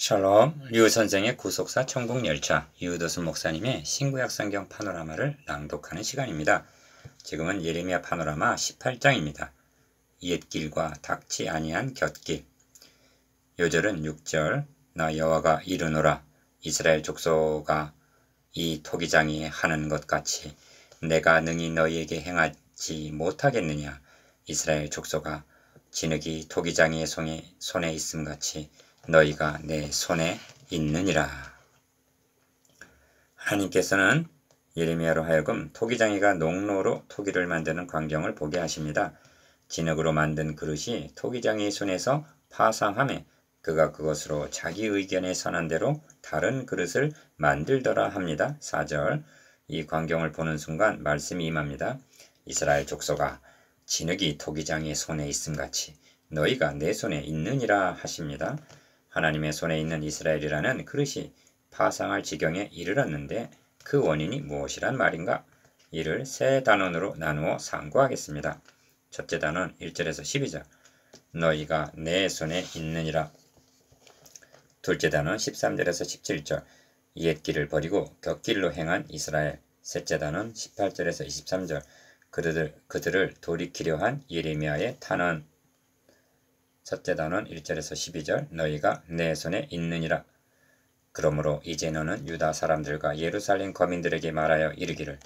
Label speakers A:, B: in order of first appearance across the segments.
A: 샬롬, 류 선생의 구속사 천국열차, 유도순 목사님의 신구약 성경 파노라마를 낭독하는 시간입니다. 지금은 예레미야 파노라마 18장입니다. 옛길과 닥치 아니한 곁길. 요절은 6절, 나 여호와가 이르노라, 이스라엘 족속아 이 토기장이 하는 것 같이 내가 능히 너희에게 행하지 못하겠느냐. 이스라엘 족속아 진흙이 토기장이의 손에 있음같이 너희가 내 손에 있느니라. 하나님께서는 예레미야로 하여금 토기장이가 농로로 토기를 만드는 광경을 보게 하십니다. 진흙으로 만든 그릇이 토기장이의 손에서 파상하매 그가 그것으로 자기 의견에 선한 대로 다른 그릇을 만들더라 합니다. 4절, 이 광경을 보는 순간 말씀이 임합니다. 이스라엘 족속아 진흙이 토기장이의 손에 있음같이 너희가 내 손에 있느니라 하십니다. 하나님의 손에 있는 이스라엘이라는 그릇이 파상할 지경에 이르렀는데 그 원인이 무엇이란 말인가? 이를 세 단원으로 나누어 상고하겠습니다. 첫째 단원 1절에서 12절, 너희가 내 손에 있느니라. 둘째 단원 13절에서 17절, 옛길을 버리고 곁길로 행한 이스라엘. 셋째 단원 18절에서 23절, 그들을 돌이키려 한 예레미야의 탄원. 첫째 단원 1절에서 12절, 너희가 내 손에 있느니라. 그러므로 이제 너는 유다 사람들과 예루살렘 거민들에게 말하여 이르기를,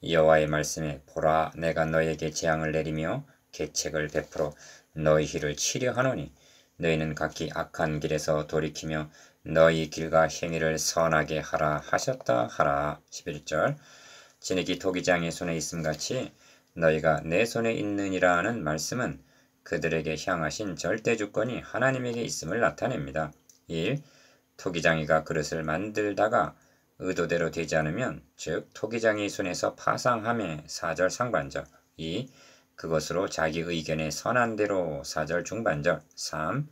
A: 여호와의 말씀에 보라, 내가 너희에게 재앙을 내리며 계책을 베풀어 너희를 치려 하노니 너희는 각기 악한 길에서 돌이키며 너희 길과 행위를 선하게 하라 하셨다 하라. 11절, 진흙이 토기장의 손에 있음같이 너희가 내 손에 있느니라는 말씀은 그들에게 향하신 절대 주권이 하나님에게 있음을 나타냅니다. 1. 토기장이가 그릇을 만들다가 의도대로 되지 않으면 즉 토기장이 손에서 파상함에 4절 상반절. 2. 그것으로 자기 의견에 선한 대로 4절 중반절. 3.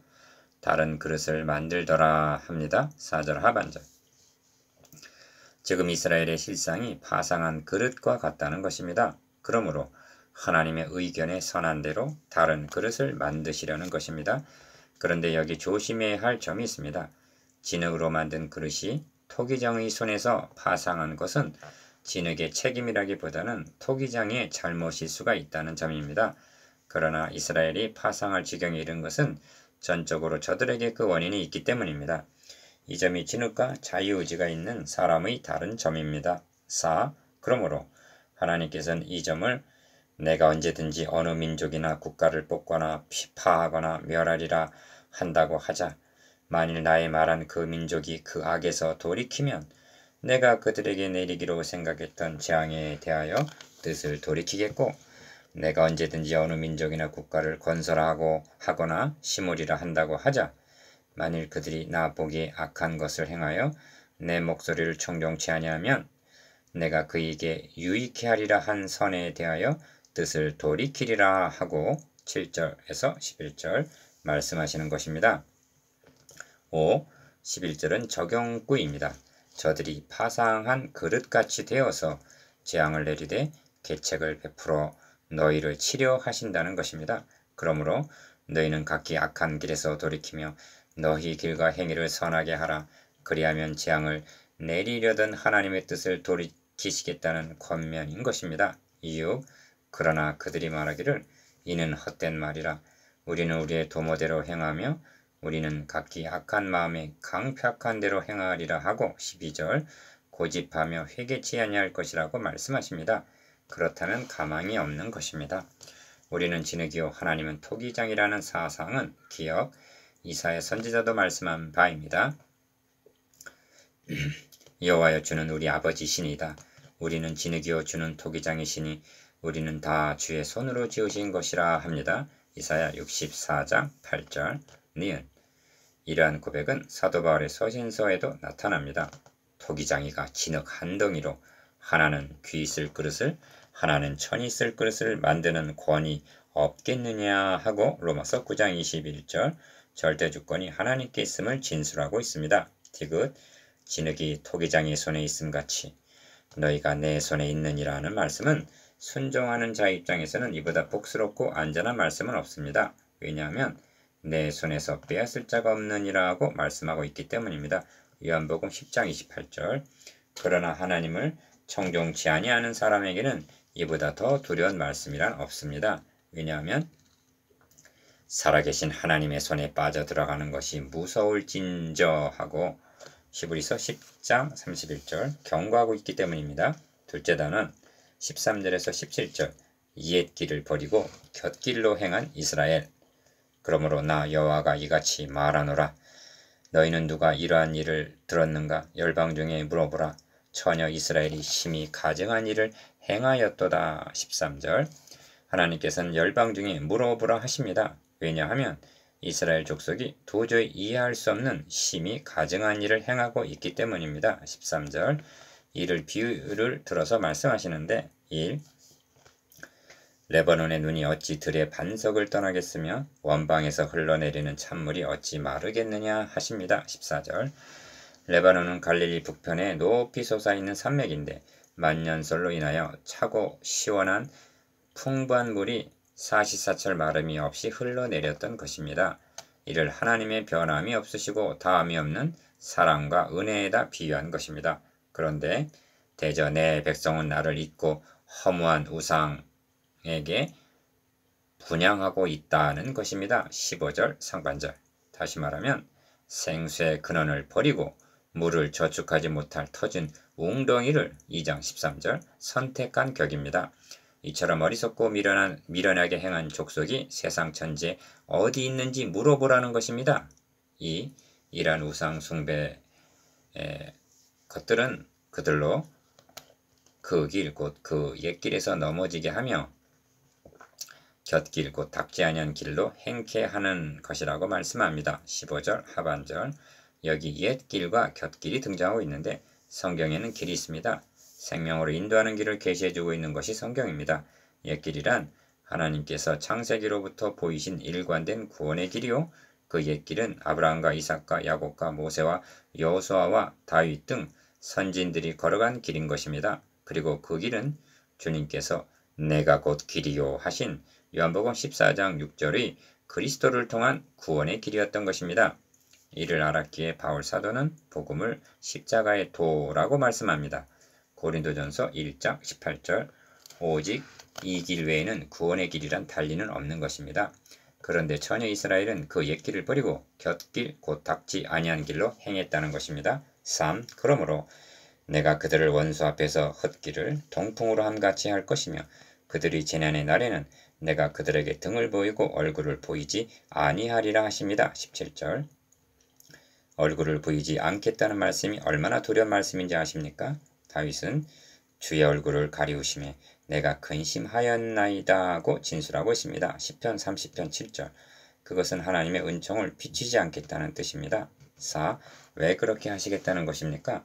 A: 다른 그릇을 만들더라 합니다. 4절 하반절. 지금 이스라엘의 실상이 파상한 그릇과 같다는 것입니다. 그러므로 하나님의 의견에 선한 대로 다른 그릇을 만드시려는 것입니다. 그런데 여기 조심해야 할 점이 있습니다. 진흙으로 만든 그릇이 토기장의 손에서 파상한 것은 진흙의 책임이라기보다는 토기장의 잘못일 수가 있다는 점입니다. 그러나 이스라엘이 파상할 지경에 이른 것은 전적으로 저들에게 그 원인이 있기 때문입니다. 이 점이 진흙과 자유의지가 있는 사람의 다른 점입니다. 4. 그러므로 하나님께서는 이 점을 내가 언제든지 어느 민족이나 국가를 뽑거나 파하거나 멸하리라 한다고 하자. 만일 나의 말한 그 민족이 그 악에서 돌이키면 내가 그들에게 내리기로 생각했던 재앙에 대하여 뜻을 돌이키겠고, 내가 언제든지 어느 민족이나 국가를 건설하고 하거나 심으리라 한다고 하자. 만일 그들이 나 보기에 악한 것을 행하여 내 목소리를 청종치 아니하면 내가 그에게 유익케 하리라 한 선에 대하여 뜻을 돌이키리라 하고 7절에서 11절 말씀하시는 것입니다. 5. 11절은 적용구입니다. 저들이 파상한 그릇같이 되어서 재앙을 내리되 계책을 베풀어 너희를 치려 하신다는 것입니다. 그러므로 너희는 각기 악한 길에서 돌이키며 너희 길과 행위를 선하게 하라. 그리하면 재앙을 내리려던 하나님의 뜻을 돌이키시겠다는 권면인 것입니다. 이유, 그러나 그들이 말하기를 이는 헛된 말이라. 우리는 우리의 도모대로 행하며 우리는 각기 악한 마음에 강팍한 대로 행하리라 하고 12절, 고집하며 회개치 아니할 것이라고 말씀하십니다. 그렇다면 가망이 없는 것입니다. 우리는 진흙이요 하나님은 토기장이라는 사상은 기억, 이사야 선지자도 말씀한 바입니다. 여호와여 주는 우리 아버지시니이다. 우리는 진흙이요 주는 토기장이시니 우리는 다 주의 손으로 지으신 것이라 합니다. 이사야 64장 8절. 니은. 이러한 고백은 사도 바울의 서신서에도 나타납니다. 토기장이가 진흙 한 덩이로 하나는 귀 있을 그릇을 하나는 천이 있을 그릇을 만드는 권위 없겠느냐 하고 로마서 9장 21절 절대 주권이 하나님께 있음을 진술하고 있습니다. 디귿. 진흙이 토기장의 손에 있음같이 너희가 내 손에 있느니라는 말씀은 순종하는 자 입장에서는 이보다 복스럽고 안전한 말씀은 없습니다. 왜냐하면 내 손에서 빼앗을 자가 없느니라고 말씀하고 있기 때문입니다. 요한복음 10장 28절. 그러나 하나님을 청종치 아니하는 사람에게는 이보다 더 두려운 말씀이란 없습니다. 왜냐하면 살아계신 하나님의 손에 빠져 들어가는 것이 무서울진저 하고 히브리서 10장 31절 경고하고 있기 때문입니다. 둘째 단은 13절에서 17절 옛 길을 버리고 곁길로 행한 이스라엘. 그러므로 나 여호와가 이같이 말하노라. 너희는 누가 이러한 일을 들었는가? 열방 중에 물어보라. 처녀 이스라엘이 심히 가증한 일을 행하였도다. 13절. 하나님께서는 열방 중에 물어보라 하십니다. 왜냐하면 이스라엘 족속이 도저히 이해할 수 없는 심히 가증한 일을 행하고 있기 때문입니다. 13절. 이를 비유를 들어서 말씀하시는데 1. 레바논의 눈이 어찌 들의 반석을 떠나겠으며 원방에서 흘러내리는 찬물이 어찌 마르겠느냐 하십니다. 14절. 레바논은 갈릴리 북편에 높이 솟아있는 산맥인데 만년설로 인하여 차고 시원한 풍부한 물이 사시사철 마름이 없이 흘러내렸던 것입니다. 이를 하나님의 변함이 없으시고 다함이 없는 사랑과 은혜에다 비유한 것입니다. 그런데 대저 내 백성은 나를 잊고 허무한 우상에게 분향하고 있다는 것입니다. 15절 상반절. 다시 말하면 생수의 근원을 버리고 물을 저축하지 못할 터진 웅덩이를 2장 13절 선택한 격입니다. 이처럼 어리석고 미련하게 행한 족속이 세상 천지에 어디 있는지 물어보라는 것입니다. 이러한 우상 숭배 것들은 그들로 그 길 곧 그 옛길에서 넘어지게 하며 곁길 곧 닦지 아니한 길로 행케 하는 것이라고 말씀합니다. 15절 하반절. 여기 옛길과 곁길이 등장하고 있는데 성경에는 길이 있습니다. 생명으로 인도하는 길을 계시해주고 있는 것이 성경입니다. 옛길이란 하나님께서 창세기로부터 보이신 일관된 구원의 길이요. 그 옛길은 아브라함과 이삭과 야곱과 모세와 여호수아와 다윗 등 선진들이 걸어간 길인 것입니다. 그리고 그 길은 주님께서 내가 곧 길이요 하신 요한복음 14장 6절의 그리스도를 통한 구원의 길이었던 것입니다. 이를 알았기에 바울 사도는 복음을 십자가의 도라고 말씀합니다. 고린도전서 1장 18절. 오직 이 길 외에는 구원의 길이란 달리는 없는 것입니다. 그런데 처녀 이스라엘은 그 옛길을 버리고 곁길 곧 닦지 아니한 길로 행했다는 것입니다. 3. 그러므로 내가 그들을 원수 앞에서 헛길을 동풍으로 함같이 할 것이며 그들이 재난의 날에는 내가 그들에게 등을 보이고 얼굴을 보이지 아니하리라 하십니다. 17절. 얼굴을 보이지 않겠다는 말씀이 얼마나 두려운 말씀인지 아십니까? 다윗은 주의 얼굴을 가리우심에 내가 근심하였나이다 하고 진술하고 있습니다. 시편 30편 7절. 그것은 하나님의 은총을 비치지 않겠다는 뜻입니다. 4. 왜 그렇게 하시겠다는 것입니까?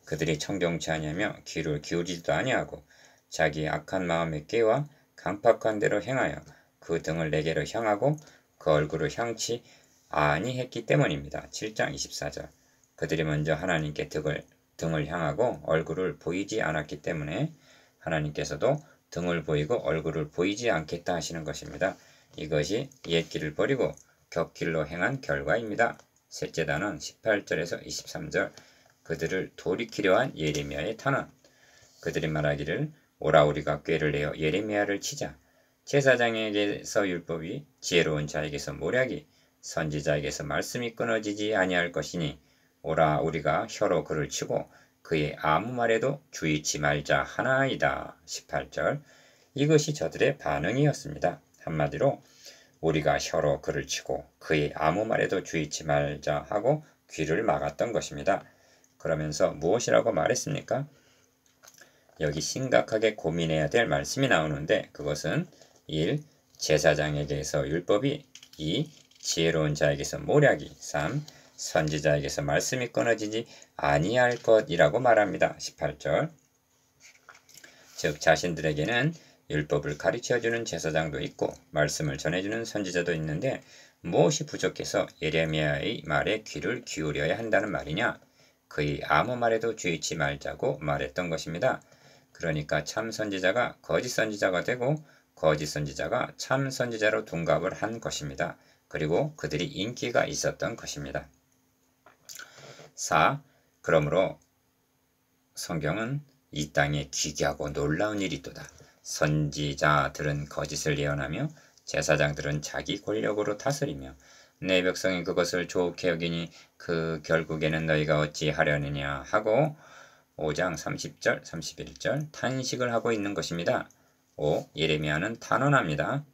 A: 그들이 청종치 아니하며 귀를 기울이지도 아니하고 자기의 악한 마음에 깨와 강팍한 대로 행하여 그 등을 내게로 향하고 그 얼굴을 향치 아니했기 때문입니다. 7장 24절. 그들이 먼저 하나님께 등을 향하고 얼굴을 보이지 않았기 때문에 하나님께서도 등을 보이고 얼굴을 보이지 않겠다 하시는 것입니다. 이것이 옛길을 버리고 곁길로 행한 결과입니다. 셋째 단은 18절에서 23절. 그들을 돌이키려 한 예레미야의 탄원. 그들이 말하기를 오라 우리가 꾀를 내어 예레미야를 치자. 제사장에게서 율법이 지혜로운 자에게서 모략이 선지자에게서 말씀이 끊어지지 아니할 것이니 오라 우리가 혀로 그를 치고 그의 아무 말에도 주의치 말자 하나이다. 18절. 이것이 저들의 반응이었습니다. 한마디로 우리가 혀로 그를 치고 그의 아무 말에도 주의치 말자 하고 귀를 막았던 것입니다. 그러면서 무엇이라고 말했습니까? 여기 심각하게 고민해야 될 말씀이 나오는데 그것은 1. 제사장에게서 율법이 2. 지혜로운 자에게서 모략이 3. 선지자에게서 말씀이 끊어지지 아니할 것이라고 말합니다. 18절. 즉 자신들에게는 율법을 가르쳐주는 제사장도 있고 말씀을 전해주는 선지자도 있는데 무엇이 부족해서 예레미야의 말에 귀를 기울여야 한다는 말이냐? 그의 아무 말에도 주의치 말자고 말했던 것입니다. 그러니까 참 선지자가 거짓 선지자가 되고 거짓 선지자가 참 선지자로 둔갑을 한 것입니다. 그리고 그들이 인기가 있었던 것입니다. 4. 그러므로 성경은 이 땅에 기괴하고 놀라운 일이 있도다. 선지자들은 거짓을 예언하며 제사장들은 자기 권력으로 다스리며 내 백성이 그것을 좋게 여기니 그 결국에는 너희가 어찌 하려느냐 하고 5장 30절 31절 탄식을 하고 있는 것입니다. 5. 예레미야는 탄원합니다.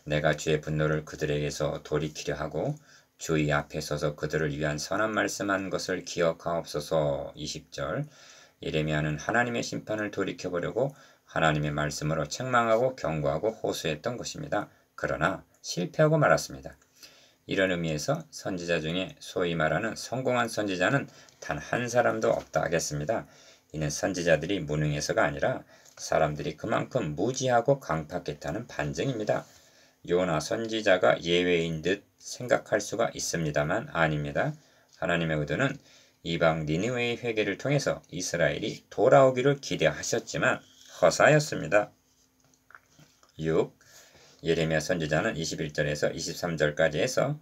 A: 내가 주의 분노를 그들에게서 돌이키려 하고 주의 앞에 서서 그들을 위한 선한 말씀한 것을 기억하옵소서. 20절 예레미야는 하나님의 심판을 돌이켜보려고 하나님의 말씀으로 책망하고 경고하고 호소했던 것입니다. 그러나 실패하고 말았습니다. 이런 의미에서 선지자 중에 소위 말하는 성공한 선지자는 단 한 사람도 없다 하겠습니다. 이는 선지자들이 무능해서가 아니라 사람들이 그만큼 무지하고 강팍했다는 반증입니다. 요나 선지자가 예외인 듯 생각할 수가 있습니다만 아닙니다. 하나님의 의도는 이방 니느웨의 회개를 통해서 이스라엘이 돌아오기를 기대하셨지만 허사였습니다. 6. 예레미야 선지자는 21절에서 23절까지 해서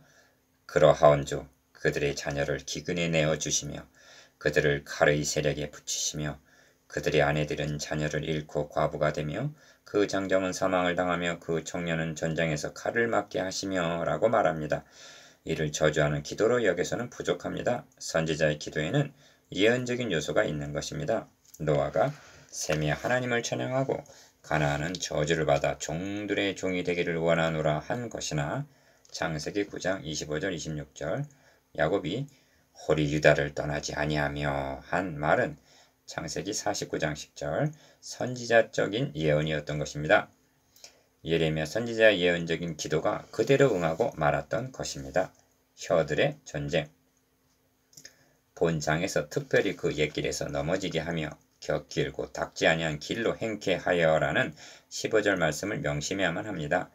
A: 그러하온즉 그들의 자녀를 기근에 내어 주시며 그들을 칼의 세력에 붙이시며 그들의 아내들은 자녀를 잃고 과부가 되며 그 장정은 사망을 당하며 그 청년은 전장에서 칼을 맞게 하시며 라고 말합니다. 이를 저주하는 기도로 여겨서는 부족합니다. 선지자의 기도에는 예언적인 요소가 있는 것입니다. 노아가 셈이 하나님을 찬양하고 가나안은 저주를 받아 종들의 종이 되기를 원하노라 한 것이나 창세기 9장 25절 26절 야곱이 홀이 유다를 떠나지 아니하며 한 말은 창세기 49장 10절 선지자적인 예언이었던 것입니다. 예레미야 선지자의 예언적인 기도가 그대로 응하고 말았던 것입니다. 혀들의 전쟁 본장에서 특별히 그 옛길에서 넘어지게 하며 격길고 닦지 아니한 길로 행케 하여라는 15절 말씀을 명심해야만 합니다.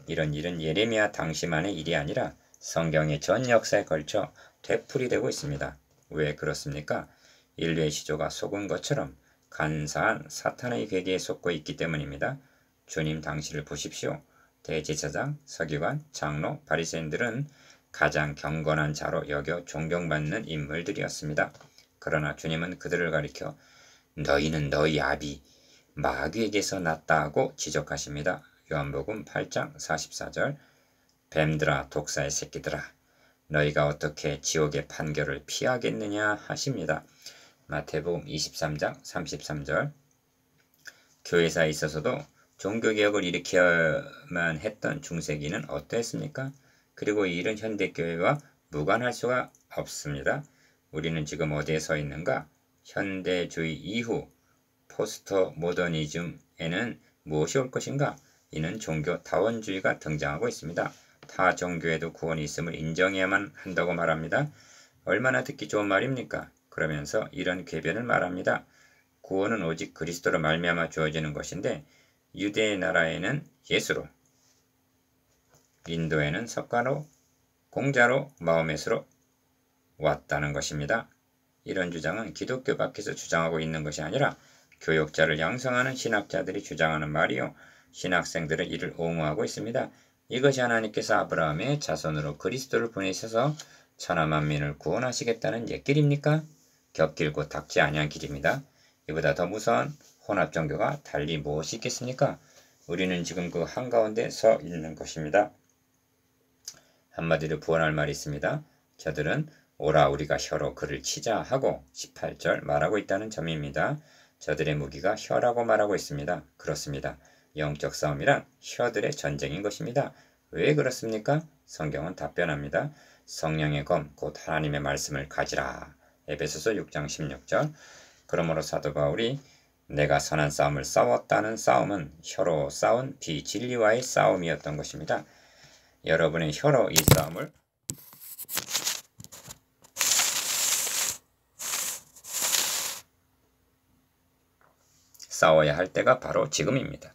A: 이런 일은 예레미야 당시만의 일이 아니라 성경의 전 역사에 걸쳐 되풀이되고 있습니다. 왜 그렇습니까? 인류의 시조가 속은 것처럼 간사한 사탄의 괴계에 속고 있기 때문입니다. 주님 당시를 보십시오. 대제사장, 서기관, 장로, 바리새인들은 가장 경건한 자로 여겨 존경받는 인물들이었습니다. 그러나 주님은 그들을 가리켜 너희는 너희 아비 마귀에게서 났다고 지적하십니다. 요한복음 8장 44절 뱀들아 독사의 새끼들아 너희가 어떻게 지옥의 판결을 피하겠느냐 하십니다. 마태복음 23장 33절 교회사에 있어서도 종교개혁을 일으켜야만 했던 중세기는 어떠했습니까? 그리고 이 일은 현대교회와 무관할 수가 없습니다. 우리는 지금 어디에 서 있는가? 현대주의 이후 포스트 모더니즘에는 무엇이 올 것인가? 이는 종교 다원주의가 등장하고 있습니다. 타 종교에도 구원이 있음을 인정해야만 한다고 말합니다. 얼마나 듣기 좋은 말입니까? 그러면서 이런 궤변을 말합니다. 구원은 오직 그리스도로 말미암아 주어지는 것인데 유대 나라에는 예수로, 인도에는 석가로, 공자로, 마호메스로 왔다는 것입니다. 이런 주장은 기독교 밖에서 주장하고 있는 것이 아니라 교역자를 양성하는 신학자들이 주장하는 말이요. 신학생들은 이를 옹호하고 있습니다. 이것이 하나님께서 아브라함의 자손으로 그리스도를 보내셔서 천하 만민을 구원하시겠다는 옛길입니까? 겹길고 닦지 아니한 길입니다. 이보다 더 무서운 혼합종교가 달리 무엇이 있겠습니까? 우리는 지금 그 한가운데 서 있는 것입니다. 한마디로 부언할 말이 있습니다. 저들은 오라 우리가 혀로 그를 치자 하고 18절 말하고 있다는 점입니다. 저들의 무기가 혀라고 말하고 있습니다. 그렇습니다. 영적 싸움이란 혀들의 전쟁인 것입니다. 왜 그렇습니까? 성경은 답변합니다. 성령의 검 곧 하나님의 말씀을 가지라. 에베소서 6장 16절 그러므로 사도 바울이 내가 선한 싸움을 싸웠다는 싸움은 혀로 싸운 비진리와의 싸움이었던 것입니다. 여러분의 혀로 이 싸움을 싸워야 할 때가 바로 지금입니다.